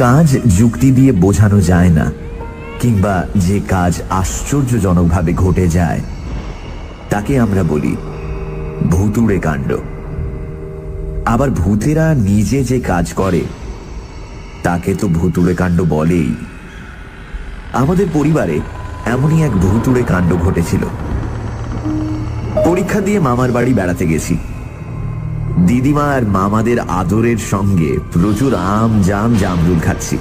কাজ যুক্তি দিয়ে বোঝানো যায় না কিংবা যে কাজ আশ্চর্যজনকভাবে ঘটে যায় তাকে আমরা বলি ভুতুড়ে কাণ্ড। আবার ভূতেরা নিজে যে কাজ করে তাকে তো ভুতুড়ে কাণ্ড বলেই। আমাদের পরিবারে এমনই এক ভুতুড়ে কাণ্ড ঘটেছিল। পরীক্ষা দিয়ে মামার বাড়ি বেড়াতে গেছি। দিদিমা আর মামাদের আদরের সঙ্গে প্রচুর আম জাম জামরুল খাচ্ছি,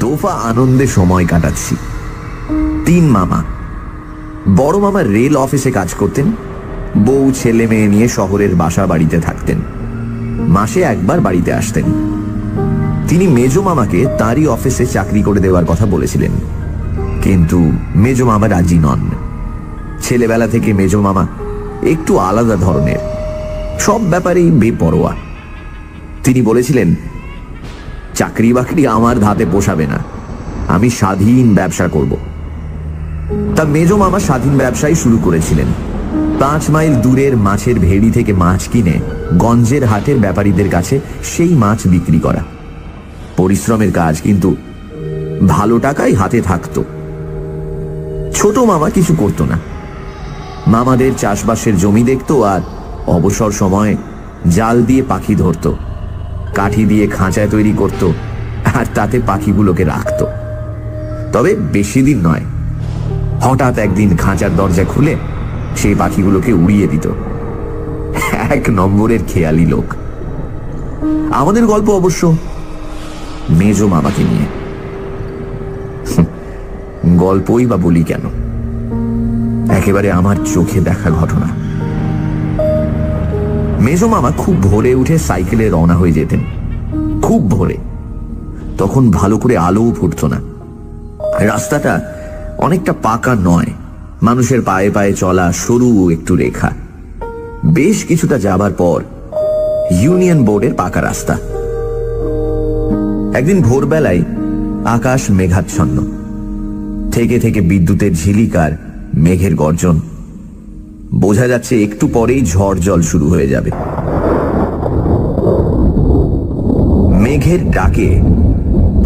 তোফা আনন্দে সময় কাটাচ্ছি। 3 মামা। বড় মামা রেল অফিসে কাজ করতেন, বউ ছেলে মেয়ে নিয়ে শহরের বাসা বাড়িতে থাকতেন, মাসে একবার বাড়িতে আসতেন। তিনি মেজ মামাকে তারই অফিসে চাকরি করে দেওয়ার কথা বলেছিলেন, কিন্তু মেজ মামা রাজি নন। ছেলেবেলা থেকে মেজ মামা একটু আলাদা ধরনের, সব ব্যাপারেই বেপরোয়া। তিনি বলেছিলেন, চাকরি বাকরি আমার ধাতে পোষাবে না, আমি স্বাধীন ব্যবসা করব। তা মেজ মামা স্বাধীন ব্যবসাই শুরু করেছিলেন। 5 মাইল দূরের মাছের ভেড়ি থেকে মাছ কিনে গঞ্জের হাটের ব্যাপারীদের কাছে সেই মাছ বিক্রি করা। পরিশ্রমের কাজ, কিন্তু ভালো টাকাই হাতে থাকতো। ছোট মামা কিছু করত না। মামাদের চাষবাসের জমি দেখতো আর অবসর সময় জাল দিয়ে পাখি ধরত, কাঠি দিয়ে খাঁচায় তৈরি করত আর তাতে পাখিগুলোকে রাখত। তবে বেশি দিন নয়, হঠাৎ একদিন খাঁচার দরজা খুলে সেই পাখিগুলোকে উড়িয়ে দিত। 1 নম্বরের খেয়ালি লোক। আমাদের গল্প অবশ্য মেজ মামাকে নিয়ে। গল্পই বা বলি কেন, একেবারে আমার চোখে দেখা ঘটনা। মেজ মামা খুব ভোরে উঠে সাইকেলে রওনা হয়ে যেতেন, খুব ভোরে। তখন ভালো করে আলোও ফুটত না। রাস্তাটা অনেকটা পাকা নয়, মানুষের পায়ে পায়ে চলা সরু একটু রেখা। বেশ কিছুটা যাবার পর ইউনিয়ন বোর্ডের পাকা রাস্তা। একদিন ভোরবেলায় আকাশ মেঘাচ্ছন্ন, থেকে থেকে বিদ্যুতের ঝিলিকার মেঘের গর্জন। বোঝা যাচ্ছে একটু পরেই ঝড় জল শুরু হয়ে যাবে। মেঘের ডাকে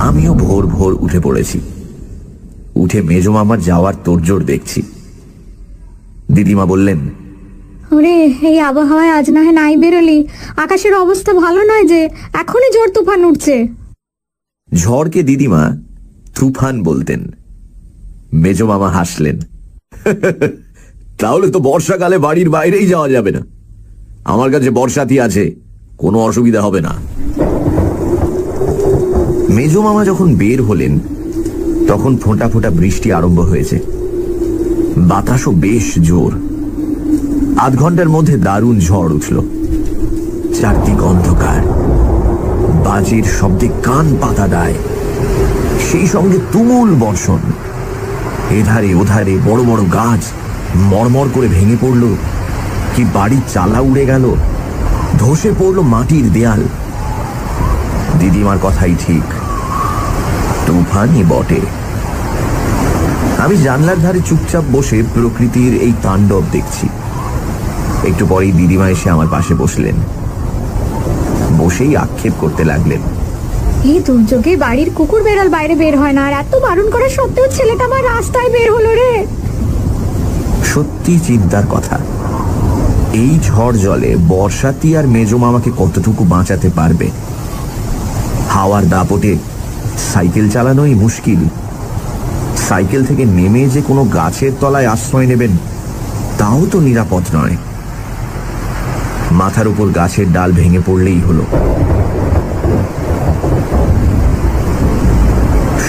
আমিও ভোর ভোর উঠে পড়েছি। উঠে মেজ মামার যাওয়ার তোড়জোড় দেখছি। দিদিমা বললেন, ওরে, এই আবহাওয়ায় আজ না হয় নাই বেরোলি। আকাশের অবস্থা ভালো নয় যে, এখনই ঝড় তুফান উঠছে। ঝড়কে দিদিমা তুফান বলতেন। মেজ মামা হাসলেন, তাহলে তো বর্ষাকালে বাড়ির বাইরেই যাওয়া যাবে না। আমার কাছে বর্ষাতি আছে, কোনো অসুবিধা হবে না। মেজ মামা যখন বের হলেন তখন ফোঁটা ফোঁটা বৃষ্টি আরম্ভ হয়েছে। বাতাসও বেশ জোর। আধ ঘন্টার মধ্যে দারুণ ঝড় উঠল। চারদিক অন্ধকার, বাজির শব্দে কান পাতা দেয়, সেই সঙ্গে তুমুল বর্ষণ। এধারে ওধারে বড় বড় গাছ মরমর করে ভেঙে পড়ল, কি বাড়ির চালা উড়ে গেল, ধসে পড়ল মাটির দেয়াল। দিদিমার কথাই ঠিক, তুফানই বটে। আমি জানলার ধারে চুপচাপ বসে প্রকৃতির এই তাণ্ডব দেখছি। একটু পরেই দিদিমা এসে আমার পাশে বসলেন। বসেই আক্ষেপ করতে লাগলেন, এই দুর্যোগে বাড়ির কুকুর বেড়াল বাইরে বের হয় না, আর এত বারণ করা সত্ত্বেও ছেলেটা আমার রাস্তায় বের হলো রে। সত্যি চিন্তার কথা। এই ঝড় জলে বর্ষাতি আর মেজ মামাকে কতটুকু বাঁচাতে পারবে? হাওয়ার দাপটে সাইকেল চালানোই মুশকিল। সাইকেল থেকে নেমে যে কোনো গাছের তলায় আশ্রয় নেবেন তাও তো নিরাপদ নয়। মাথার উপর গাছের ডাল ভেঙে পড়লেই হলো।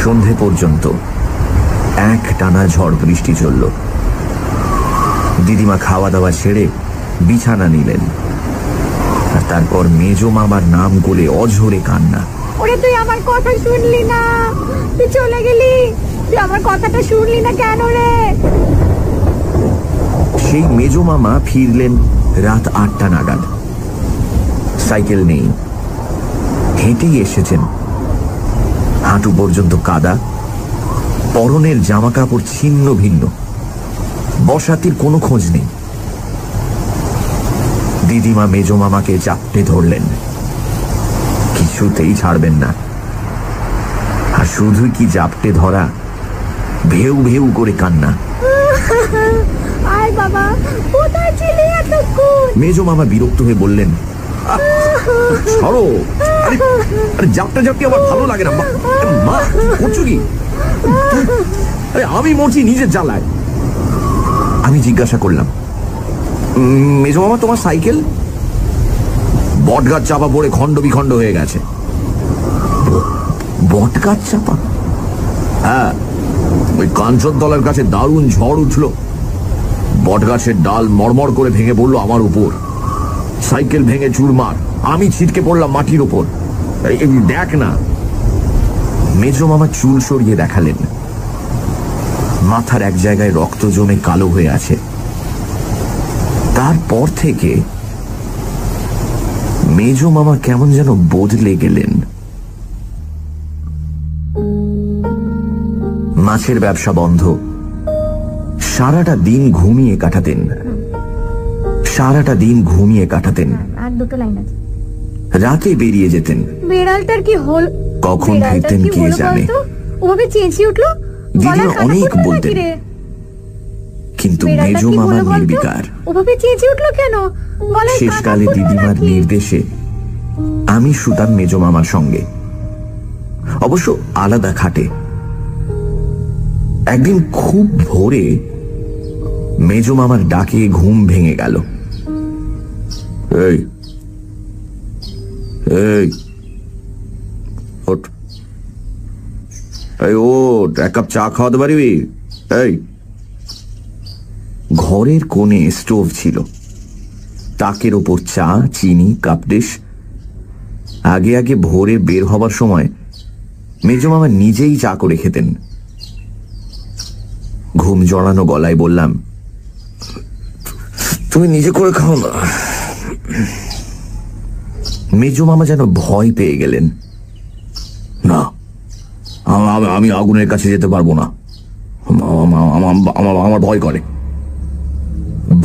সন্ধে পর্যন্ত একটানা ঝড় বৃষ্টি চলল। দিদিমা খাওয়া দাওয়া ছেড়ে বিছানা নিলেন, আর তারপর মেজ মামার নাম করে অঝরে কান্না। ওরে, তুই আমার কথা শুনলি না, তুই চলে গেলি, তুই আমার কথাটা শুনলি না কেন রে? সেই মেজ মামা ফিরলেন রাত 8টা নাগাদ। সাইকেল নেই, হেঁটেই এসেছেন। হাঁটু পর্যন্ত কাদা, পরনের জামা কাপড় ছিন্ন ভিন্ন, বর্ষাতির কোনো খোঁজ নেই। দিদিমা মেজ মামাকে চাপটে ধরলেন, কিছুতেই ছাড়বেন না। শুধু কি জাপটে ধরা, ভেউ ভেউ করে কান্না। আয় বাবা, কোথায় ছিলে এতক্ষণ? মেজো মামা বিরক্ত হয়ে বললেন, সরো, আরে জাপটা জাপটি আমার ভালো লাগে না। মা করছো কি? আরে আমি মরছি নিজের জ্বালায়। আমি জিজ্ঞাসা করলাম, মেজো মামা তোমার সাইকেল? বটগাছ চাপা পড়ে খণ্ড বিখণ্ড হয়ে গেছে। বটগাছ চাপা? হ্যাঁ, ওই কাঞ্চনতলার কাছে দারুণ ঝড় উঠল, বটগাছের ডাল মড়মড় করে ভেঙে পড়লো আমার উপর, সাইকেল ভেঙে চুরমার, আমি ছিটকে পড়লাম মাটির উপর। দেখ না। মেজো মামা চুল সরিয়ে দেখালেন, মাথার এক জায়গায় রক্ত জমে কালো হয়ে আছে। তারপর থেকে মেজো মামা কেমন যেন বদলে গেলেন। মাছের ব্যবসা বন্ধ, সারাটা দিন ঘুমিয়ে কাটাতেন, সারাটা দিন ঘুমিয়ে কাটাতেন। আর দুটো লাইন আছে। রাতে বেরিয়ে যেতেন। বিড়ালটার কি হল? কখন ফিরতেন কে জানে। ওভাবে চেঁচিয়ে উঠলো। দিদিমা অনেক বলতেন, কিন্তু মেজো মামা নির্বিকার। ওভাবে চেঁচিয়ে উঠলো কেন? শেষকালে দিদিমার নির্দেশে আমি শুতাম মেজো মামার সঙ্গে, অবশ্য আলাদা খাটে। একদিন খুব ভোরে মেজো মামার ডাকে ঘুম ভেঙে গেল। এই এই ওঠ, এই ওঠ, এক কাপ চা খাওয়াতে পারবি? এই। ঘরের কোণে স্টোভ ছিল, তাকের ওপর চা, চিনি, কাপডিশ। আগে আগে ভোরে বের হবার সময় মেজো মামা নিজেই চা করে খেতেন। ঘুম জড়ানো গলায় বললাম, তুমি নিজে করে খাও না। মেজো মামা যেন ভয় পেয়ে গেলেন। না, আমি আগুনের কাছে যেতে পারবো না, আমার ভয় করে।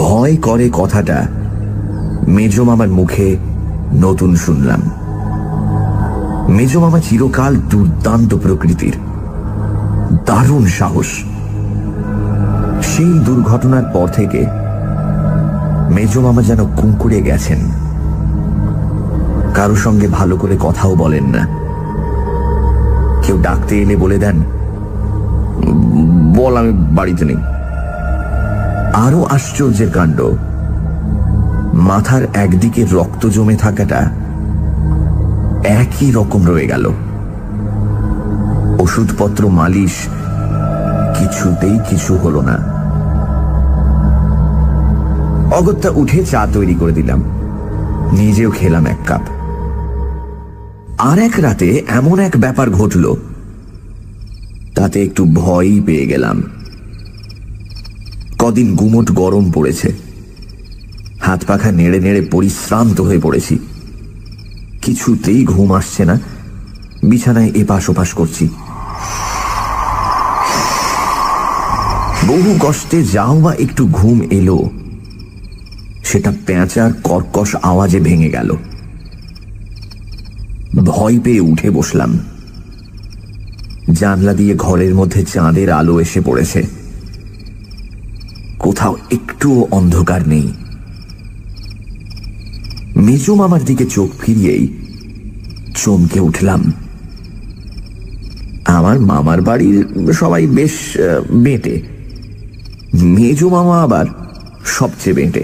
ভয় করে কথাটা মেজো মামার মুখে নতুন শুনলাম। মেজো মামা চিরকাল দুর্দান্ত প্রকৃতির, দারুণ সাহস। সেই দুর্ঘটনার পর থেকে মেজো মামা যেন কুঁকুড়ে গেছেন, কারো সঙ্গে ভালো করে কথাও বলেন না। কেউ ডাকতে এলে বলে দেন, বল আমি বাড়িতে নেই। আরো আশ্চর্যের কাণ্ড, মাথার একদিকে রক্ত জমে থাকাটা একই রকম রয়ে গেল। ওষুধপত্র, মালিশ, কিছুতেই কিছু হলো না। অগত্যা উঠে চা তৈরি করে দিলাম, নিজেও খেলাম এক কাপ। আর এক রাতে এমন এক ব্যাপার ঘটল, তাতে একটু ভয়ই পেয়ে গেলাম। কদিন গুমোট গরম পড়েছে, হাত পাখা নেড়ে নেড়ে পরিশ্রান্ত হয়ে পড়েছি। কিছুতেই ঘুম আসছে না, বিছানায় এপাশ ওপাশ করছি। বহু কষ্টে যাও বা একটু ঘুম এলো, সেটা পেঁচার কর্কশ আওয়াজে ভেঙে গেল। ভয় পেয়ে উঠে বসলাম। জানলা দিয়ে ঘরের মধ্যে চাঁদের আলো এসে পড়েছে, কোথাও একটুও অন্ধকার নেই। মেজো মামার দিকে চোখ ফিরিয়েই চমকে উঠলাম। আমার মামার বাড়ির সবাই বেশ বেঁটে, মেজো মামা আবার সবচেয়ে বেঁটে।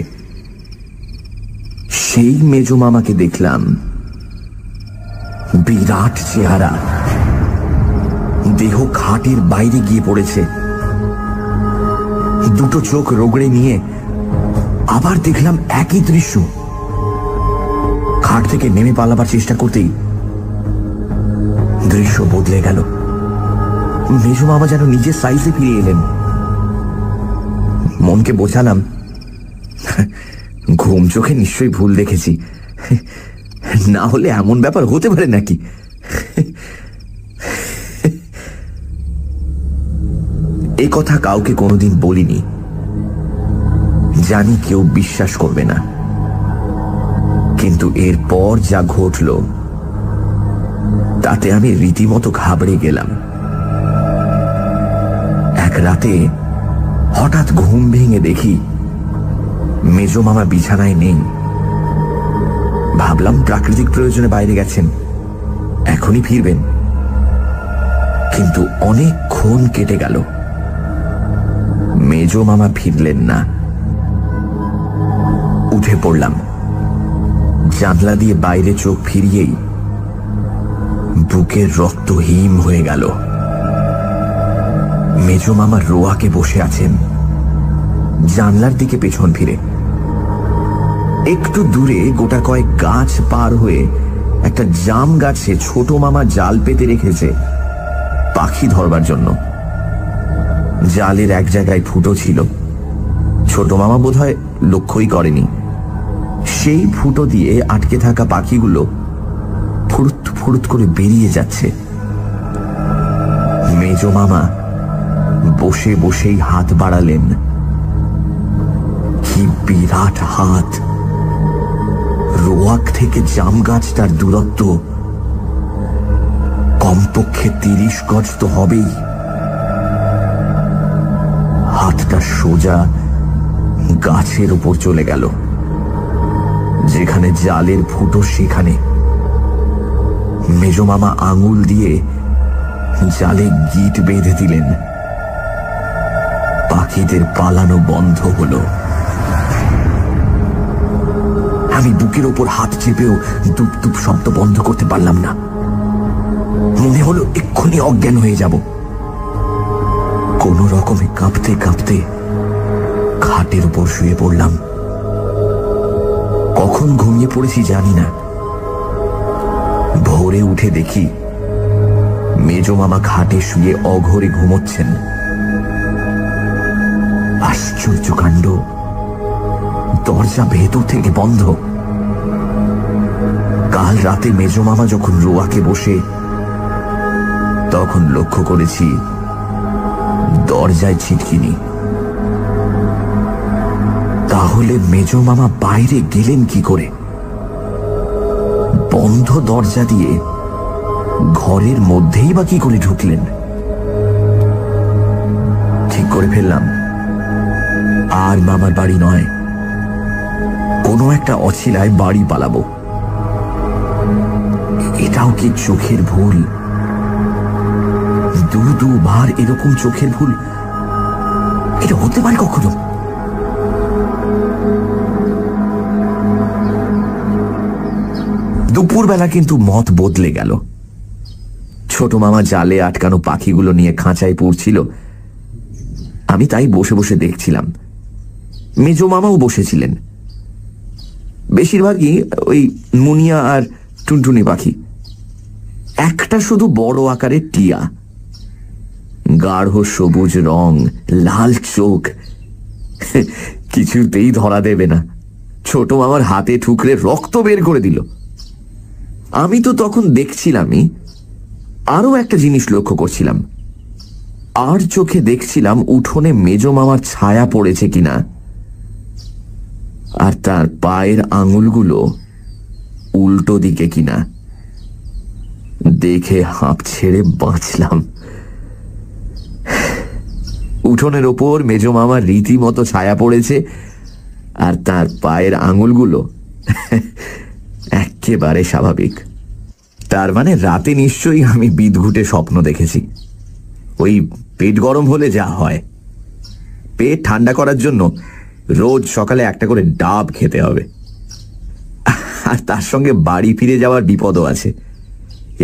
সেই মেজো মামাকে দেখলাম, বিরাট চেহারা, দেহ খাটের বাইরে গিয়ে পড়েছে, দুটো চোখ রোগড়ে নিয়ে। আবার দেখলাম একই দৃশ্য। খাট থেকে নেমে পালাবার চেষ্টা করতেই দৃশ্য বদলে গেল। মেজো মামা যেন নিজের সাইজে ফিরে এলেন। মনকে বোঝালাম, ঘুম চোখে নিশ্চয়ই ভুল দেখেছি, না হলে এমন ব্যাপার হতে পারে নাকি। এ কথা কাউকে কোনোদিন বলিনি, জানি কেউ বিশ্বাস করবে না। কিন্তু এরপর যা ঘটল তাতে আমি রীতিমতো ঘাবড়ে গেলাম। রাতে হঠাৎ ঘুম ভেঙে দেখি মেজো মামা বিছানায় নেই। ভাবলাম প্রাকৃতিক প্রয়োজনে বাইরে গেছেন, এখনই ফিরবেন। কিন্তু অনেকক্ষণ কেটে গেল, মেজো মামা ফিরলেন না। উঠে পড়লাম। জানলা দিয়ে বাইরে চোখ ফিরিয়েই বুকের রক্ত হিম হয়ে গেল। মেজো মামা রোয়াকে বসে আছেন, জানলার দিকে পেছন ফিরে। একটু দূরে গোটা কয়েক গাছ পার হয়ে একটা জাম গাছে ছোট মামা জাল পেতে রেখেছে পাখি ধরবার জন্য। জালের এক জায়গায় ফুটো ছিল, ছোট মামা বোধহয় লক্ষ্যই করেনি। সেই ফুটো দিয়ে আটকে থাকা পাখিগুলো ফুরুত ফুরুত করে বেরিয়ে যাচ্ছে। মেজো মামা বসে বসেই হাত বাড়ালেন। কি বিরাট হাত! রোয়াক থেকে জাম গাছটার দূরত্ব কমপক্ষে 30 গজ তো হবেই। হাতটা সোজা গাছের উপর চলে গেল, যেখানে জালের ফুটো সেখানে। মেজো মামা আঙুল দিয়ে জালে গিট বেঁধে দিলেন। পাখিদের পালানো বন্ধ হলো। আমি বুকের ওপর হাত চেপেও দুপ দুপ শব্দ বন্ধ করতে পারলাম না। মনে হলো এক্ষুনি অজ্ঞান হয়ে যাব। কোন রকমে কাঁপতে কাঁপতে খাটের উপর শুয়ে পড়লাম। কখন ঘুমিয়ে পড়েছি জানি না। ভোরে উঠে দেখি মেজো মামা খাটে শুয়ে অঘরে ঘুমোচ্ছেন। আশ্চর্য কাণ্ড, দরজা ভেতর থেকে বন্ধ। কাল রাতে মেজো মামা যখন রোয়াকে বসে, তখন লক্ষ্য করেছি দরজায় ছিটকিনি। তাহলে মেজো মামা বাইরে গেলেন কি করে? বন্ধ দরজা দিয়ে ঘরের মধ্যেই বা কি করে ঢুকলেন? ঠিক করে ফেললাম, আর মামার বাড়ি নয়, কোনো একটা অছিলায় বাড়ি পালাবো। এটাও কি চোখের ভুল? দুবার এরকম চোখের ভুল এটা হতে পারে কখনো? দুপুরবেলা কিন্তু মত বদলে গেল। ছোট মামা জালে আটকানো পাখিগুলো নিয়ে খাঁচায় পড়ছিল। আমি তাই বসে বসে দেখছিলাম। মেজো মামাও বসেছিলেন। বেশিরভাগই ওই মুনিয়া আর টুনটুনি পাখি। একটা শুধু বড় আকারের টিয়া, গাঢ় সবুজ রং, লাল চোখ, কিছুতেই ধরা দেবে না। ছোট মামার হাতে ঠুকরে রক্ত বের করে দিল। আমি তো তখন দেখছিলামই, আরো একটা জিনিস লক্ষ্য করছিলাম। আর চোখে দেখছিলাম উঠোনে মেজো মামার ছায়া পড়েছে কিনা, আর তার পায়ের আঙুলগুলো উল্টো দিকে কিনা। দেখে হাঁপ ছেড়ে বাঁচলাম। উঠোনের ওপর মেজো মামার রীতিমতো ছায়া পড়েছে, আর তার পায়ের আঙুলগুলো একেবারে স্বাভাবিক। তার মানে রাতে নিশ্চয়ই আমি বিদঘুটে স্বপ্ন দেখেছি। ওই পেট গরম হলে যা হয়, পেট ঠান্ডা করার জন্য রোজ সকালে একটা করে ডাব খেতে হবে। আর তার সঙ্গে বাড়ি ফিরে যাওয়ার বিপদও আছে।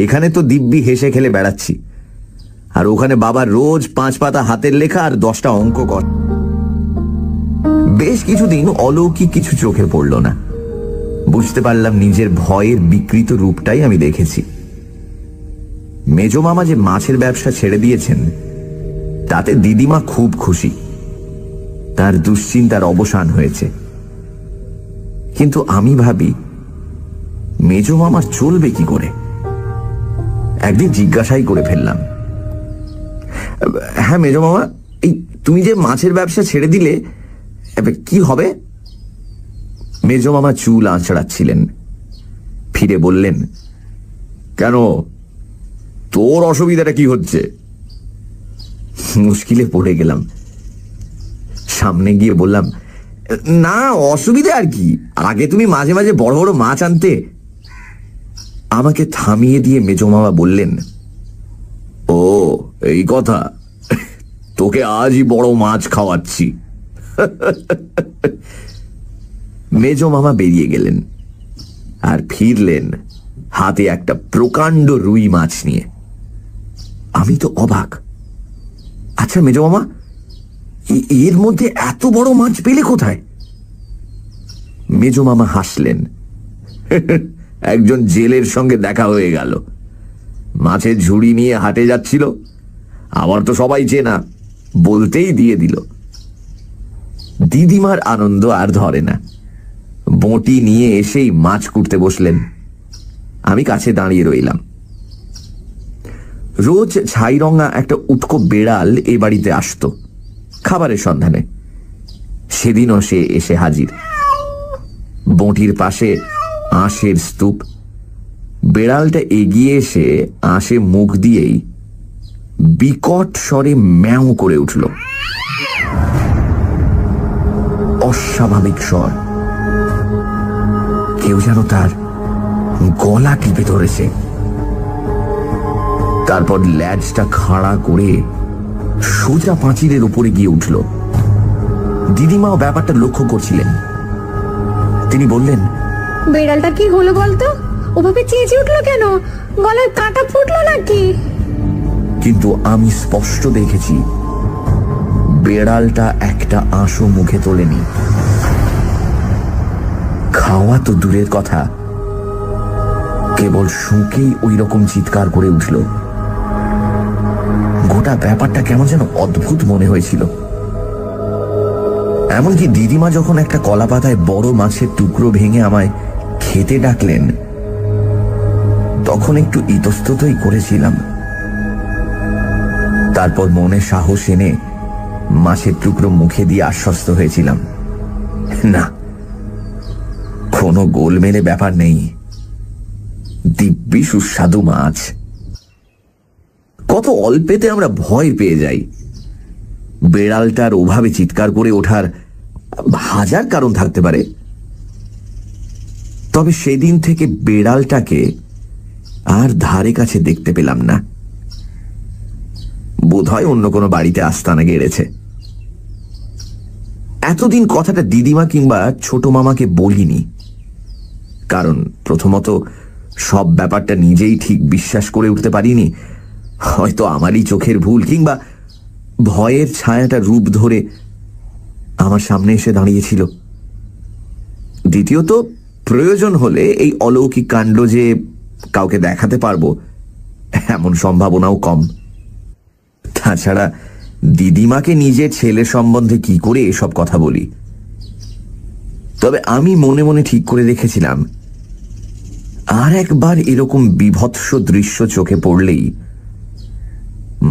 এখানে তো দিব্যি হেসে খেলে বেড়াচ্ছি, আর ওখানে বাবা রোজ 5 পাতা হাতের লেখা আর 10টা অঙ্ক কর। বেশ কিছুদিন অলৌকিক কিছু চোখে পড়ল না। বুঝতে পারলাম নিজের ভয়ের বিকৃত রূপটাই আমি দেখেছি। মেজো মামা যে মাছের ব্যবসা ছেড়ে দিয়েছেন, তাতে দিদিমা খুব খুশি। তার দুশ্চিন্তার অবসান হয়েছে। কিন্তু আমি ভাবি, মেজো মামার চলবে কি করে? একদিন জিজ্ঞাসাই করে ফেললাম, হ্যাঁ মেজো মামা, এই তুমি যে মাছের ব্যবসা ছেড়ে দিলে, কি হবে? মেজো মামা চুল আঁচড়াচ্ছিলেন। ফিরে বললেন, কেন, তোর অসুবিধাটা কি হচ্ছে? মুশকিলে পড়ে গেলাম। সামনে গিয়ে বললাম, না অসুবিধা আর কি, আগে তুমি মাঝে মাঝে বড় বড় মাছ আনতে। আমাকে থামিয়ে দিয়ে মেজো মামা বললেন, ও এই কথা, তোকে আজই বড় মাছ খাওয়াচ্ছি। মেজো মামা বেরিয়ে গেলেন আর ফিরলেন হাতে একটা প্রকাণ্ড রুই মাছ নিয়ে। আমি তো অবাক। আচ্ছা মেজো মামা, এর মধ্যে এত বড় মাছ পেলে কোথায়? মেজো মামা হাসলেন, একজন জেলের সঙ্গে দেখা হয়ে গেল, মাছের ঝুড়ি নিয়ে হাটে যাচ্ছিল, আমার তো সবাই চেনা, বলতেই দিয়ে দিল। দিদিমার আনন্দ আর ধরে না, বঁটি নিয়ে এসেই মাছ কুটতে বসলেন। আমি কাছে দাঁড়িয়ে রইলাম। রোজ ছাইরঙা একটা উটকো বেড়াল এ বাড়িতে আসতো খাবারের সন্ধানে। সেদিনও সে এসে হাজির। বঁটির পাশে আঁশের স্তূপ। বেড়ালটা এগিয়ে এসে আঁশে মুখ দিয়েই বিকট স্বরে ম্যাও করে উঠল। অস্বাভাবিক স্বর, কেউ যেন তার গলা টিপে ধরেছে। তারপর ল্যাজটা খাড়া করে সোজা পাঁচিলের উপরে গিয়ে উঠল। দিদিমাও ব্যাপারটা লক্ষ্য করছিলেন। তিনি বললেন, বেড়ালটা কি হলো বলতো? ওভাবে চেঁচিয়ে উঠলো কেন? গলায় কাঁটা ফুটলো নাকি? কিন্তু আমি স্পষ্ট দেখেছি বেড়ালটা একটা আঁশও মুখে তোলেনি। খাওয়া তো দূরের কথা, কেবল শুঁকেই ওই রকম চিৎকার করে উঠল। গোটা ব্যাপারটা কেমন যেন অদ্ভুত মনে হয়েছিল। এমনকি দিদিমা যখন একটা কলা পাতায় বড় মাছের টুকরো ভেঙে আমায় খেতে ডাকলেন, তখন একটু ইতস্ততই করেছিলাম। তারপর মনে সাহস এনে মাছের টুকরো মুখে দিয়ে আশ্বস্ত হয়েছিলাম, না, কোনো গোলমেলে ব্যাপার নেই, দিব্যি সুস্বাদু মাছ। কত অল্পেতে আমরা ভয় পেয়ে যাই। বেড়ালটার ওভাবে চিৎকার করে ওঠার হাজার কারণ থাকতে পারে, তবে সেদিন থেকে বেড়ালটাকে আর ধারে কাছে দেখতে পেলাম না। বোধহয় অন্য কোনো বাড়িতে আস্তানা গেড়েছে। এতদিন কথাটা দিদিমা কিংবা ছোট মামাকে বলিনি, কারণ প্রথমত সব ব্যাপারটা নিজেই ঠিক বিশ্বাস করে উঠতে পারিনি। হয়তো আমারই চোখের ভুল, কিংবা ভয়ের ছায়াটা রূপ ধরে আমার সামনে এসে দাঁড়িয়েছিল। দ্বিতীয়ত, প্রয়োজন হলে এই অলৌকিক কাণ্ড যে কাউকে দেখাতে পারবো এমন সম্ভাবনাও কম। তাছাড়া দিদিমাকে নিজের ছেলে সম্বন্ধে কি করে এসব কথা বলি? তবে আমি মনে মনে ঠিক করে রেখেছিলাম, আর একবার এরকম বিভৎস দৃশ্য চোখে পড়লেই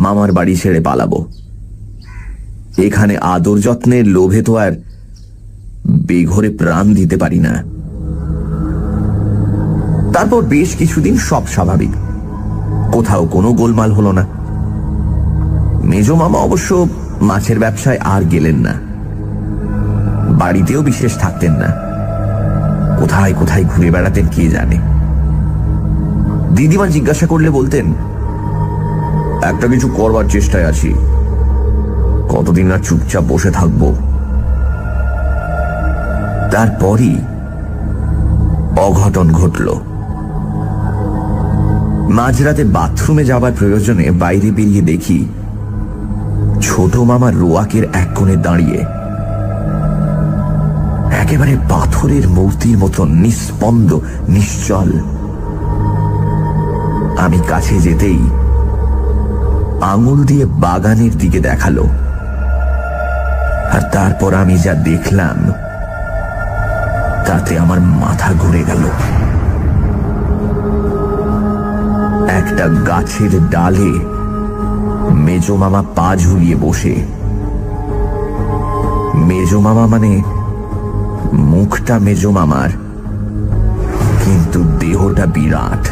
মামার বাড়ি ছেড়ে পালাবো। এখানে আদর যত্নের লোভে তো আর বেঘরে প্রাণ দিতে পারি না। তারপর বেশ কিছুদিন সব স্বাভাবিক, কোথাও কোনো গোলমাল হলো না। মেজো মামা অবশ্য মাছের ব্যবসায় আর গেলেন না, বাড়িতেও বিশেষ থাকতেন না, কোথায় কোথায় ঘুরে বেড়াতেন কে জানে। দিদিমা জিজ্ঞাসা করলে বলতেন, একটা কিছু করবার চেষ্টায় আছি, কতদিন আর চুপচাপ বসে থাকবো। তারপরই অঘটন ঘটল। মাঝরাতে বাথরুমে যাবার প্রয়োজনে বাইরে বেরিয়ে দেখি ছোট মামা রোয়াকের এক কোণে দাঁড়িয়ে একেবারে পাথরের মূর্তির মতো নিস্পন্দ, নিশ্চল। আমি কাছে যেতেই আঙুল দিয়ে বাগানের দিকে দেখালো, আর তারপর আমি যা দেখলাম তাতে আমার মাথা ঘুরে গেল। একটা গাছের ডালে মেজো মামা পা ঝুলিয়ে বসে। মেজো মামা মানে মুখটা মেজো মামার, কিন্তু দেহটা বিরাট।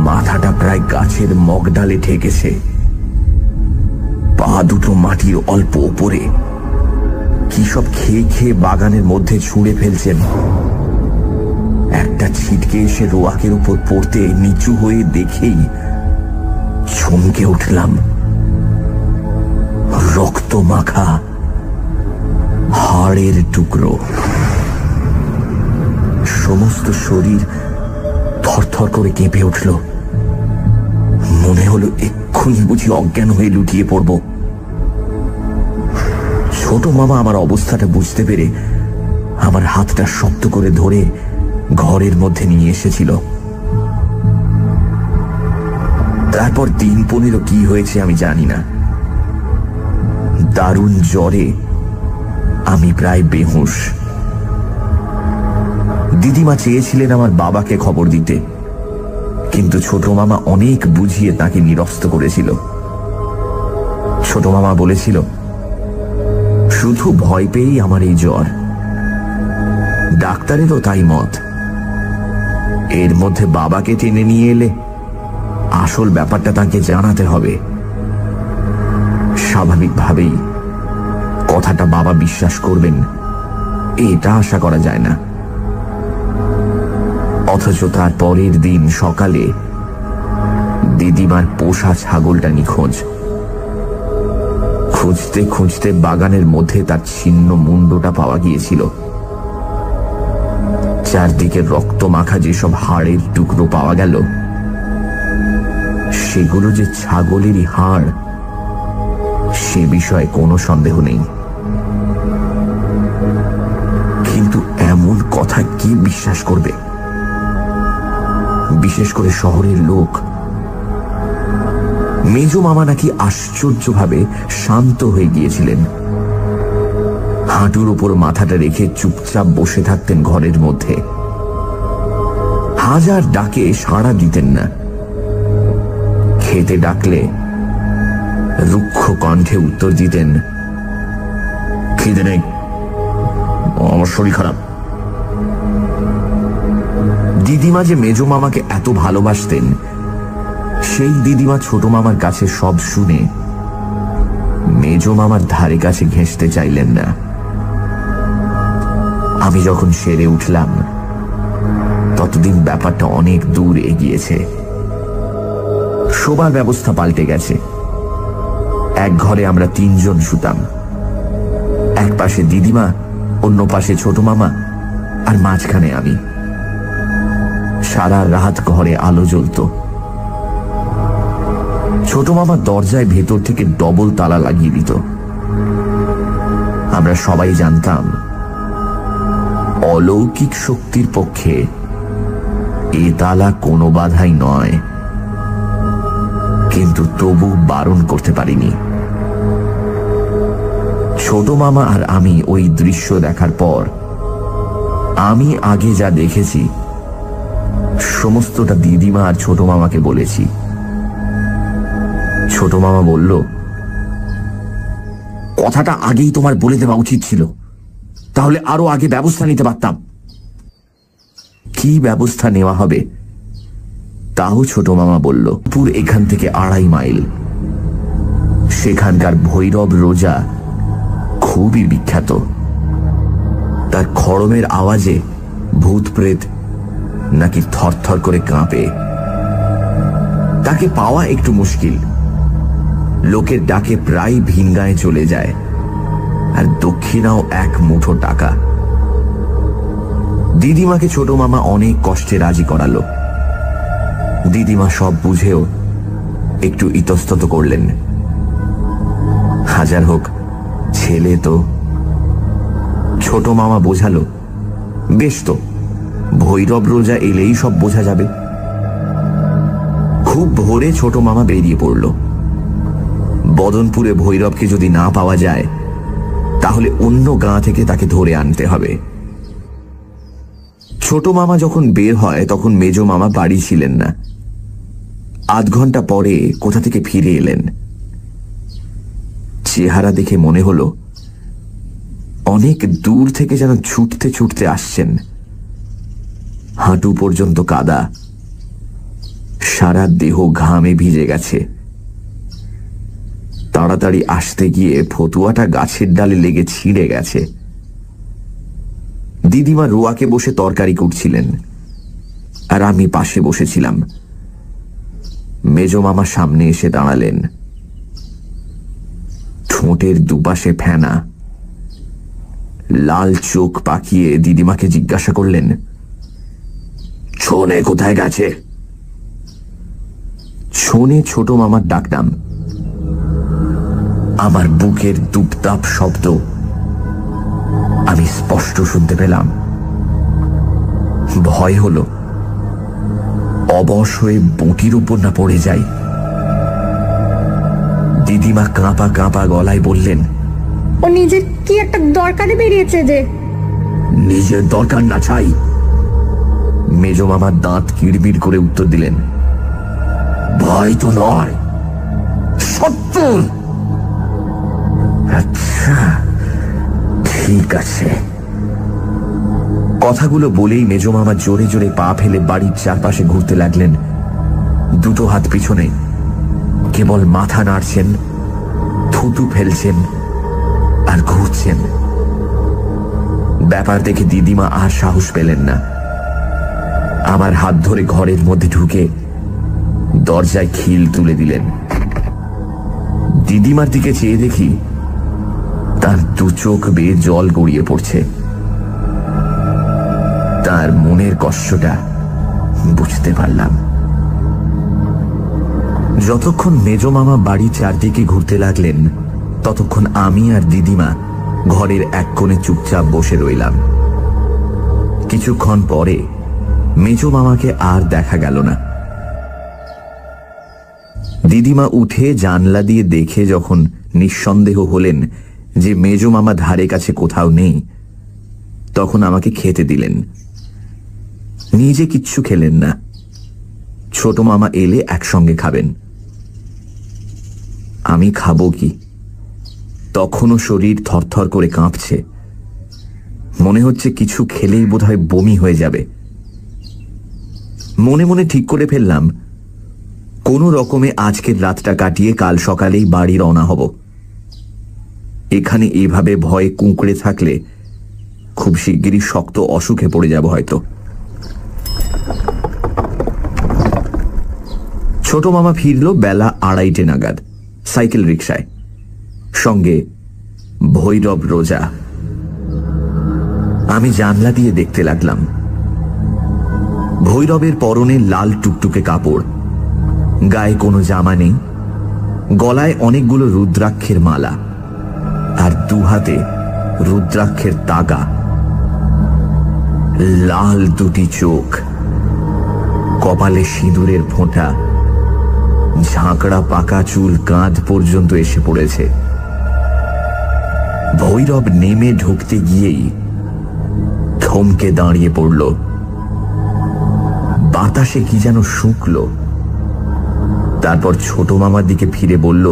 মাথাটা প্রায় গাছের মগডালে ঠেকেছে। পা দুটো মাটির অল্প ওপরে কি সব খেয়ে খেয়ে বাগানের মধ্যে ছুঁড়ে ফেলছেন। একটা ছিটকে এসে রোয়াকের উপর পড়তে নিচু হয়ে দেখেই চমকে উঠলাম। রক্ত মাখা হাড়ের টুকরো, সমস্ত শরীর থরথর করে কেঁপে উঠল। মনে হলো এক্ষুনি বুঝি অজ্ঞান হয়ে লুটিয়ে পড়ব। ছোট মামা আমার অবস্থাটা বুঝতে পেরে আমার হাতটা শক্ত করে ধরে ঘরের মধ্যে নিয়ে এসেছিল। তারপর 3-15 কি হয়েছে আমি জানি না। দারুণ জ্বরে আমি প্রায় বেহুঁশ। দিদিমা চেয়েছিলেন আমার বাবাকে খবর দিতে, কিন্তু ছোট মামা অনেক বুঝিয়ে তাকে নিরস্ত করেছিল। ছোট মামা বলেছিল, শুধু ভয় পেয়েই আমার এই জ্বর। ডাক্তারেরও তাই মত। এর মধ্যে বাবাকে টেনে নিয়ে এলে আসল ব্যাপারটা তাকে জানাতে হবে। স্বাভাবিকভাবেই কথাটা বাবা বিশ্বাস করবেন এটা আশা করা যায় না। অথচ তার পরের দিন সকালে দিদিমার পোষা ছাগলটা নিখোঁজ। খুঁজতে খুঁজতে বাগানের মধ্যে তার ছিন্ন মুন্ডটা পাওয়া গিয়েছিল। চারদিকে রক্ত মাখা যেসব হাড়ের টুকরো পাওয়া গেল, সেগুলো যে ছাগলেরই হাড় সে বিষয়ে কোনো সন্দেহ নেই। কিন্তু এমন কথা কি বিশ্বাস করবে, বিশেষ করে শহরের লোক? মেজ মামা নাকি আশ্চর্যভাবে শান্ত হয়ে গিয়েছিলেন। হাঁটুর উপর মাথাটা রেখে চুপচাপ বসে থাকতেন ঘরের মধ্যে। হাজার ডাকে সাড়া দিতেন না। খেতে ডাকলে রুক্ষ কণ্ঠে উত্তর দিতেন, খিদে নেই, আমার শরীর খারাপ। দিদিমা যে মেজ মামাকে এত ভালোবাসতেন, সেই দিদিমা ছোট মামার কাছে সব শুনে মেজ মামার ধারে কাছে ঘেঁষতে চাইলেন না। আমি যখন সেরে উঠলাম ততদিন ব্যাপারটা অনেক দূর এগিয়েছে। শোবার ব্যবস্থা পাল্টে গেছে। এক ঘরে আমরা 3 জন শুতাম। এক পাশে দিদিমা, অন্য পাশে ছোট মামা, আর মাঝখানে আমি। সারা রাত ঘরে আলো জ্বলত। ছোট মামা দরজায় ভেতর থেকে ডবল তালা লাগিয়ে দিত। আমরা সবাই জানতাম অলৌকিক শক্তির পক্ষে এ তালা কোনো বাধাই নয়, কিন্তু তবু বারণ করতে পারিনি। ছোট মামা আর আমি ওই দৃশ্য দেখার পর আমি আগে যা দেখেছি সমস্তটা দিদিমা আর ছোট মামাকে বলেছি। ছোট মামা বলল, কথাটা আগেই তোমার বলে দেওয়া উচিত ছিল, তাহলে আরো আগে ব্যবস্থা নিতে পারতাম। কি ব্যবস্থা নেওয়া হবে তাও ছোট মামা বলল, পুর এখান থেকে 2.5 মাইল। সেখানকার ভৈরব রোজা খুবই বিখ্যাত। তার খড়মের আওয়াজে ভূত প্রেত নাকি থরথর করে কাঁপে। তাকে পাওয়া একটু মুশকিল। লোকের ডাকে প্রায় ভিনগাঁয়ে চলে যায়, আর দক্ষিণাও 1 মুঠো টাকা। দিদিমাকে ছোট মামা অনেক কষ্টে রাজি করালো। দিদিমা সব বুঝেও একটু ইতস্তত করলেন। হাজার হোক ছেলে তো। ছোট মামা বোঝালো, বেশ তো, ভৈরব রোজা এলেই সব বোঝা যাবে। খুব ভোরে ছোট মামা বেরিয়ে পড়ল। বদনপুরে ভৈরবকে যদি না পাওয়া যায় তাহলে অন্য গাঁ থেকে তাকে ধরে আনতে হবে। ছোট মামা যখন বের হয় তখন মেজ মামা বাড়ি ছিলেন না। আধ ঘন্টা পরে কোথা থেকে ফিরে এলেন। চেহারা দেখে মনে হলো অনেক দূর থেকে যেন ছুটতে ছুটতে আসছেন। হাঁটু পর্যন্ত কাদা, সারা দেহ ঘামে ভিজে গেছে। তাড়াতাড়ি আসতে গিয়ে ফতুয়াটা গাছের ডালে লেগে ছিঁড়ে গেছে। দিদিমা রোয়াকে বসে তরকারি কুটছিলেন, আর আমি পাশে বসেছিলাম। মেজো মামা সামনে এসে দাঁড়ালেন। ঠোঁটের দুপাশে ফেনা, লাল চোখ পাকিয়ে দিদিমাকে জিজ্ঞাসা করলেন, ছোনে কোথায় গেছে? ছোনে ছোট মামার ডাকনাম। আমার বুকের দুপদাপ শব্দ আমি স্পষ্ট শুনতে পেলাম। ভয় হলো অবশ হয়ে বটির উপর না পড়ে যাই। দিদিমা কাঁপা কাঁপা গলায় বললেন, ও নিজের কি একটা দরকারে বেরিয়েছে যে। নিজের দরকার না চাই। মেজো মামার দাঁত কিড়বিড় করে উত্তর দিলেন, ভয় তো নয়, সত্য। আচ্ছা ঠিক আছে। কথাগুলো বলেই মেজো মামা জোরে জোরে পা ফেলে বাড়ির চারপাশে ঘুরতে লাগলেন। দুটো হাত পিছনে, কেবল মাথা নাড়ছেন, থুতু ফেলছেন আর ঘুরছেন। ব্যাপার দেখে দিদিমা আর সাহস পেলেন না। আমার হাত ধরে ঘরের মধ্যে ঢুকে দরজায় খিল তুলে দিলেন। দিদিমার দিকে চেয়ে দেখি তার দু চোখ বেয়ে জল গড়িয়ে পড়ছে। তার মনের কষ্টটা বুঝতে পারলাম। যতক্ষণ মেজো মামা বাড়ি চারদিকে ঘুরতে লাগলেন, ততক্ষণ আমি আর দিদিমা ঘরের এক কোণে চুপচাপ বসে রইলাম। কিছুক্ষণ পরে মেজো মামাকে আর দেখা গেল না। দিদিমা উঠে জানলা দিয়ে দেখে যখন নিঃসন্দেহ হলেন যে মেজো মামা ধারে কাছে কোথাও নেই, তখন আমাকে খেতে দিলেন। নিজে কিচ্ছু খেলেন না। ছোট মামা এলে একসঙ্গে খাবেন। আমি খাবো কি? তখনও শরীর থরথর করে কাঁপছে। মনে হচ্ছে কিছু খেলেই বোধহয় বমি হয়ে যাবে। মনে মনে ঠিক করে ফেললাম, কোনো রকমে আজকের রাতটা কাটিয়ে কাল সকালেই বাড়ি রওনা হব। এখানে এভাবে ভয়ে কুঁকড়ে থাকলে খুব শিগগিরই শক্ত অসুখে পড়ে যাব হয়তো। ছোট মামা ফিরল বেলা 2:30 নাগাদ, সাইকেল রিকশায়, সঙ্গে ভৈরব রোজা। আমি জানলা দিয়ে দেখতে লাগলাম। ভৈরবের পরনে লাল টুকটুকে কাপড়, গায়ে কোনো জামা নেই, গলায় অনেকগুলো রুদ্রাক্ষের মালা, আর দুহাতে রুদ্রাক্ষের তাগা। লাল দুটি চোখ, কপালে সিঁদুরের ফোঁটা, ঝাঁকড়া পাকা চুল কাঁধ পর্যন্ত এসে পড়েছে। ভৈরব নেমে ঢুকতে গিয়েই থমকে দাঁড়িয়ে পড়ল। বাতাসে কি যেন শুকলো। তারপর ছোট মামার দিকে ফিরে বলল,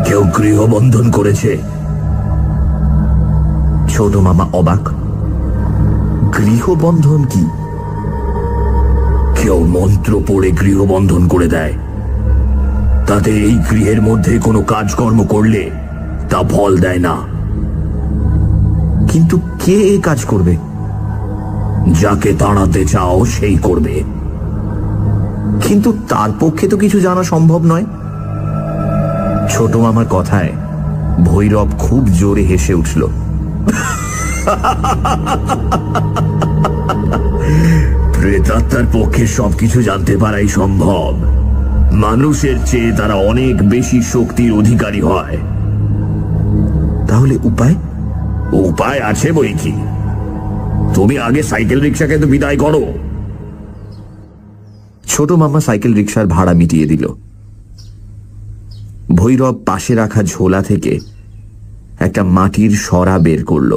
কেউ গৃহবন্ধন করেছে? ছোট মামা অবাক। গৃহবন্ধন কি? কেউ মন্ত্র পড়ে গৃহবন্ধন করে দেয়, তাতে এই গৃহের মধ্যে কোনো কাজকর্ম করলে তা ফল দেয় না। কিন্তু কে এই কাজ করবে? যাকে তাড়াতে চাও সেই করবে। কিন্তু তার পক্ষে তো কিছু জানা সম্ভব নয়। ছোট মামার কথায় ভৈরব খুব জোরে হেসে উঠল। প্রেতাত্মার পক্ষে সবকিছু জানতে পারাই সম্ভব। মানুষের চেয়ে তারা অনেক বেশি শক্তির অধিকারী হয়। তাহলে উপায়? উপায় আছে বই কি। তুমি আগে সাইকেল রিক্সাকে তো বিদায় করো। ছোট মামা সাইকেল রিক্সার ভাড়া মিটিয়ে দিল। ভৈরব পাশে রাখা ঝোলা থেকে একটা মাটির সরা বের করল।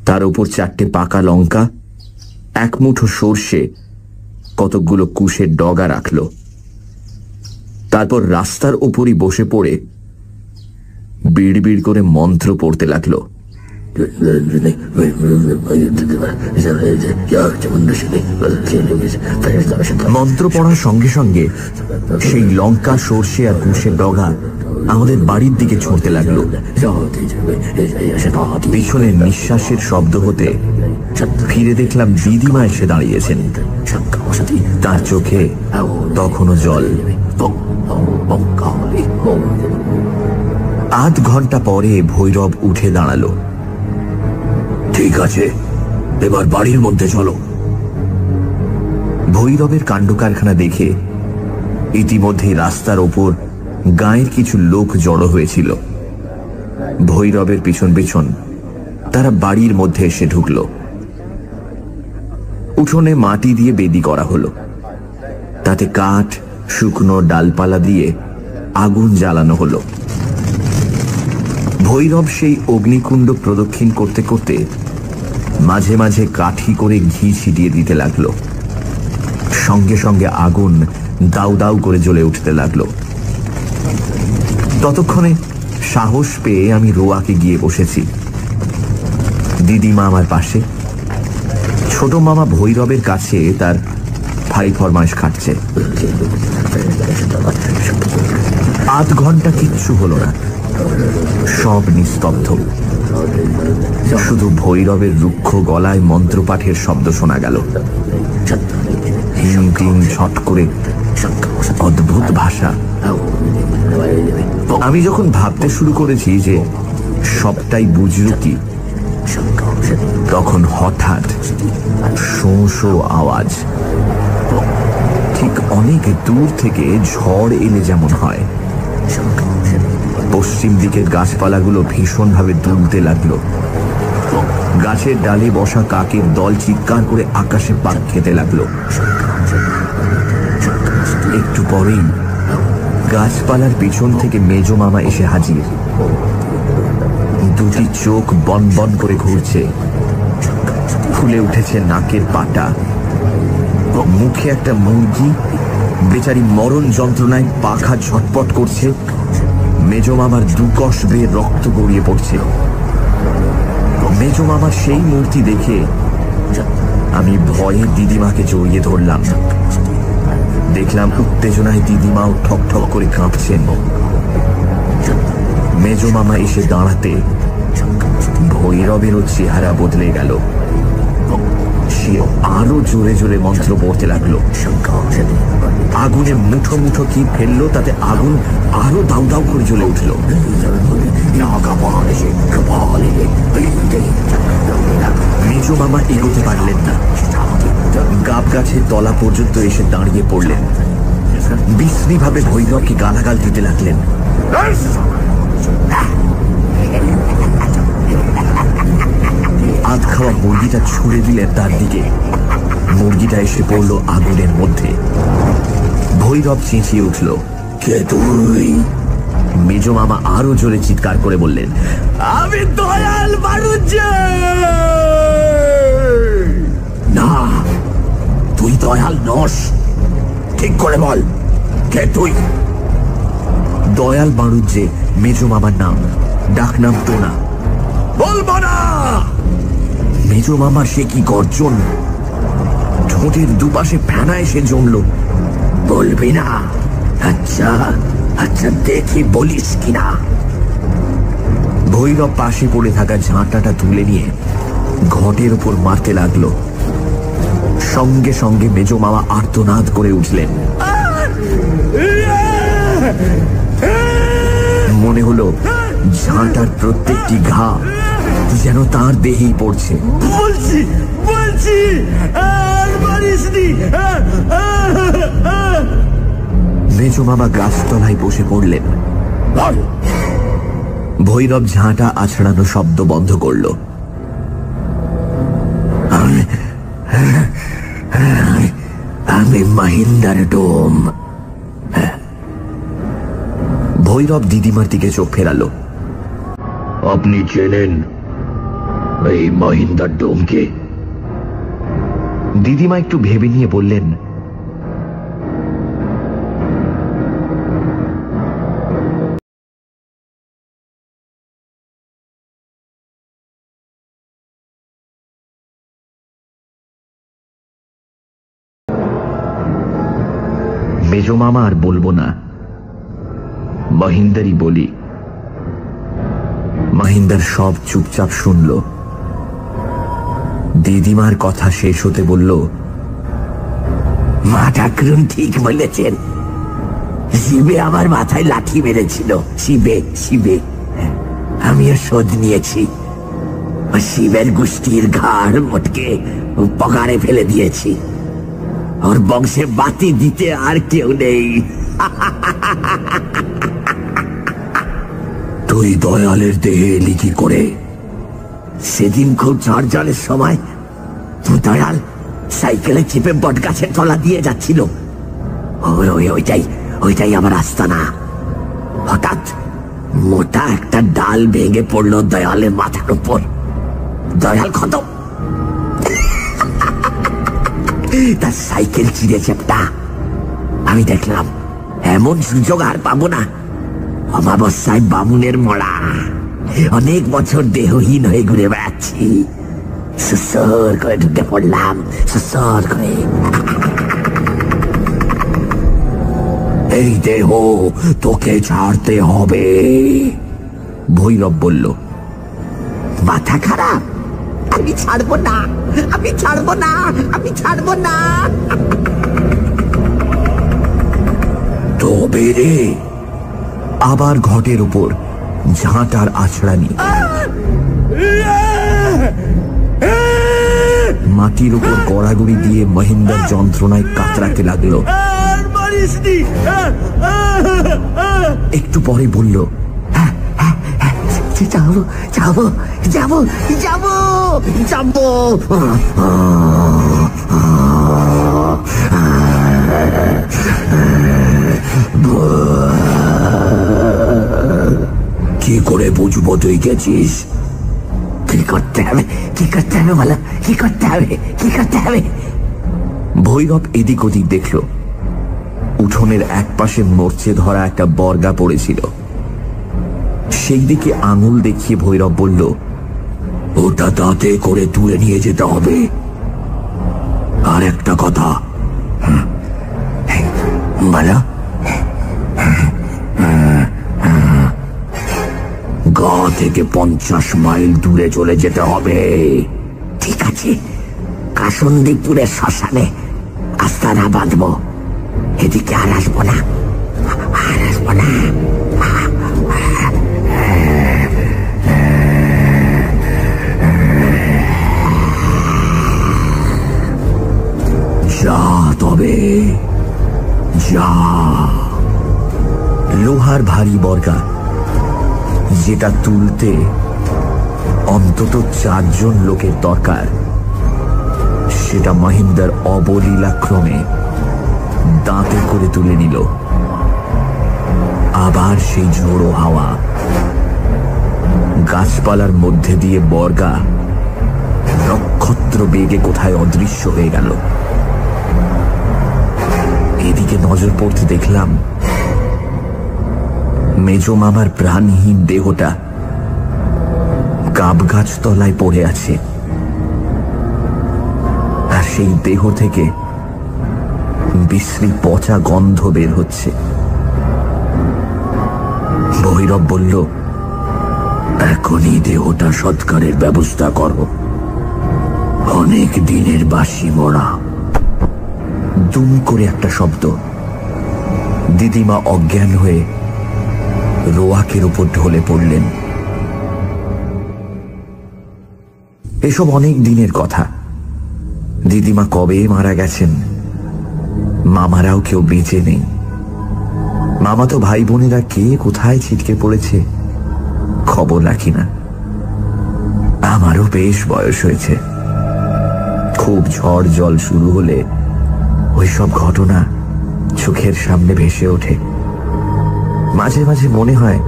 তার উপর 4টে পাকা লঙ্কা, এক মুঠো সর্ষে, কতকগুলো কুশের ডগা রাখল। তারপর রাস্তার উপরই বসে পড়ে বিড়বিড় করে মন্ত্র পড়তে লাগলো। মন্ত্র পড়ার সঙ্গে সঙ্গে সেই লঙ্কা, সর্ষে আর কুশের ডগা আমাদের বাড়ির দিকে ছুঁড়তে লাগলো। পিছনে নিঃশ্বাসের শব্দ হতে ফিরে দেখলাম দিদিমা এসে দাঁড়িয়েছেন। তার চোখে তখনও জল। আধ ঘন্টা পরে ভৈরব উঠে দাঁড়ালো। ঠিক আছে, এবার বাড়ির মধ্যে চলো। ভৈরবের কাণ্ড কারখানা দেখে ইতিমধ্যে রাস্তার ওপর গাঁয়ের কিছু লোক জড়ো হয়েছিল। ভৈরবের পিছন পিছন তারা বাড়ির মধ্যে এসে ঢুকলো। উঠোনে মাটি দিয়ে বেদি করা হলো, তাতে কাঠ, শুকনো ডালপালা দিয়ে আগুন জ্বালানো হলো। ভৈরব সেই অগ্নিকুণ্ড প্রদক্ষিণ করতে করতে মাঝে মাঝে কাঠি করে ঘি ছিটিয়ে দিতে লাগলো। সঙ্গে সঙ্গে আগুন দাউ দাউ করে জ্বলে উঠতে লাগলো। ততক্ষণে সাহস পেয়ে আমি রোয়াকে গিয়ে বসেছি। দিদিমা আমার পাশে, ছোট মামা ভৈরবের কাছে তার ভাই ফরমাইশ খাটছে। আধ ঘন্টা কিচ্ছু হলো না, সব নিস্তব্ধ। শুধু ভৈরবের রুক্ষ গলায় মন্ত্রপাঠের শব্দ শোনা গেল। হিম টিম ছট করে অদ্ভুত ভাষা। আমি যখন ভাবতে শুরু করেছি যে সবটাই বুঝল কি, তখন হঠাৎ শোঁ শোঁ আওয়াজ। ঠিক অনেক দূর থেকে ঝড় এলে যেমন হয়। পশ্চিম দিকের গাছপালাগুলো ভীষণভাবে দুলতে লাগলো। গাছের ডালে বসা কাকের দল চিৎকার করে আকাশে পাক খেতে লাগলো। একটু পরেই গাছপালার পিছন থেকে মেজো মামা এসে হাজির। দুটি চোখ বন বন করে ঘুরছে, ফুলে উঠেছে নাকের পাটা। মুখে একটা মুরগি, বেচারি মরণ যন্ত্রণায় পাখা ঝটপট করছে। মেজো মামার দুকশ বেয়ে রক্ত গড়িয়ে পড়ছে। মেজো মামার সেই মূর্তি দেখে আমি ভয়ে দিদিমাকে জড়িয়ে ধরলাম। দেখলাম উত্তেজনায় দিদিমাও ঠক ঠক করে কাঁপছেন। মেজো মামা এসে দাঁড়াতে ভৈরবেরও চেহারা বদলে গেল। সে আরো জোরে জোরে মন্ত্র পড়তে লাগলো। আগুনে মুঠো মুঠো কি ফেললো, তাতে আগুন আরো দাউ দাউ করে জ্বলে উঠল। মেজো মামা এগোতে পারলেন না, গাব গাছের তলা পর্যন্ত এসে দাঁড়িয়ে পড়লেন। বিশ্রী ভাবে ভৈরবকে গালাগাল দিতে লাগলেন। আধ খাওয়া মুরগিটা ছুঁড়ে দিলেন তার দিকে। মুরগিটা এসে পড়ল আগুনের মধ্যে। ভৈরব চেঁচিয়ে উঠল, কে তুই? মেজো মামা আরো জোরে চিৎকার করে বললেন, আমি দয়াল বাড়ুজ্জে। না, তুই দয়াল নস, ঠিক করে বল, কে তুই? দয়াল বাড়ুজ্জে মেজো মামার নাম, ডাক নাম টোনা। বলবো না। মেজো মামার সে কি গর্জন! ঠোঁটের দুপাশে ফেনা এসে জমল। বলবি না? আচ্ছা আচ্ছা, দেখি বলিস কিনা। ভৈরব পাশে পড়ে থাকা ঝাঁটাটা তুলে নিয়ে ঘটের উপর মারতে লাগলো। সঙ্গে সঙ্গে মেজো মামা আর্তনাদ করে উঠলেন। মনে হলো ঝাঁটার প্রত্যেকটি ঘা যেন তার দেহেই পড়ছে। বলছি বলছি, আর মারিসনি। মেজো মামা গাছতলায় বসে পড়লেন। ভৈরব ঝাঁটা আছড়ানো শব্দ বন্ধ করল। আমি মহিন্দার ডোম। ভৈরব দিদিমার দিকে চোখ ফেরালো। আপনি চেনেন এই মহিন্দার ডোমকে? দিদিমা একটু ভেবে নিয়ে বললেন, মেজো মামা আর বলবো না, মহিন্দারই বলি। মহিন্দার সব চুপচাপ শুনল। দিদিমার কথা শেষ হতে বলল, মা ঠাকুরুন ঠিক বলেছেন, শিবে আমার মাথায় লাঠি মেরেছিল। শিবে শিবে আমিও শোধ নিয়েছি। শিবের গোষ্ঠীর ঘাড় মোটকে পগারে ফেলে দিয়েছি। ওর বংশে বাতি দিতে আর কেউ নেই। তুই দয়ালের দেহে এলি কি করে? সেদিন খুব ঝড় জলের সময় দয়াল সাইকেলে চেপে বট গাছের তলা দিয়ে যাচ্ছিল। ওইটাই আমার আস্তানা। হঠাৎ মোটা একটা ডাল ভেঙে পড়লো দয়ালের মাথার উপর। দয়াল খতম। তার সাইকেল চিরে চেপটা। আমি দেখলাম এমন সুযোগ আর পাবো না। অমাবস্যায় বামুনের মরা, অনেক বছর দেহহীন হয়ে ঘুরে বেড়াচ্ছি। সুসর করে ঢুকে পড়লাম, সুসর করে। এই দেহ তোকে ছাড়তে হবে, ভৈরব বলল। মাথা খারাপ? আমি ছাড়বো না, আমি ছাড়বো না, আমি ছাড়বো না। তবে রে, আবার ঘটের উপর ঝাঁটার আছড়ানি। মাটির উপর গড়াগড়ি দিয়ে মহিন্দার যন্ত্রণায় কাতরাতে লাগলো। একটু পরে বলল, যাবো যাবো যাবো যাবো যাবো। কি করে বুঝবো তুই গেছিস? কি করতে হবে, কি করতে হবে বলো, কি করতে হবে, কি করতে হবে? ভৈরব এদিক ওদিক দেখল। উঠোনের এক পাশে মরচে ধরা একটা বর্গা পড়েছিল। সেই দিকে আঙুল দেখিয়ে ভৈরব বলল, ওটা দাঁতে করে তুলে নিয়ে যেতে হবে। আর একটা কথা, বলো। গা থেকে 50 মাইল দূরে চলে যেতে হবে। ঠিক আছে, কাসুন্দিপুরের শ্মশানে আস্তানা বাঁধবো। এদিকে আর আসবো না, আর আসবো না। যা তবে যা। লোহার ভারী বর্গা, যেটা তুলতে অন্তত 4 জন লোকের দরকার, সেটা মহিন্দার অবলীলাক্রমে দাঁতে করে তুলে নিল। আবার সেই ঝোড়ো হাওয়া। গাছপালার মধ্যে দিয়ে বর্গা নক্ষত্র বেগে কোথায় অদৃশ্য হয়ে গেল। এদিকে নজর পড়তে দেখলাম মেজো মামার প্রাণহীন দেহটা গাব গাছ তলায় পড়ে আছে, আর সেই দেহ থেকে বিশ্রী পচা গন্ধ বের হচ্ছে। ভৈরব বলল, এখনই দেহটা সৎকারের ব্যবস্থা করো। অনেক দিনের বাসি মরা। দুম করে একটা শব্দ। দিদিমা অজ্ঞান হয়ে রোয়াকের উপর ঢলে পড়লেন। এসব অনেক দিনের কথা। দিদিমা কবে মারা গেছেন, মামারাও কেউ বেঁচে নেই। মামাতো ভাই বোনেরা কে কোথায় ছিটকে পড়েছে খবর রাখি না। আমারও বেশ বয়স হয়েছে। খুব ঝড় জল শুরু হলে ওইসব ঘটনা চোখের সামনে ভেসে ওঠে। মাঝে মাঝে মনে হয়,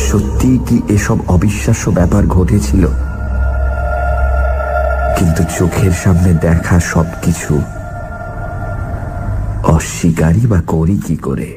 সত্যি কি এসব অবিশ্বাস্য ব্যাপার ঘটেছিল? কিন্তু চোখের সামনে দেখা সবকিছু অস্বীকারই বা করি কি করে?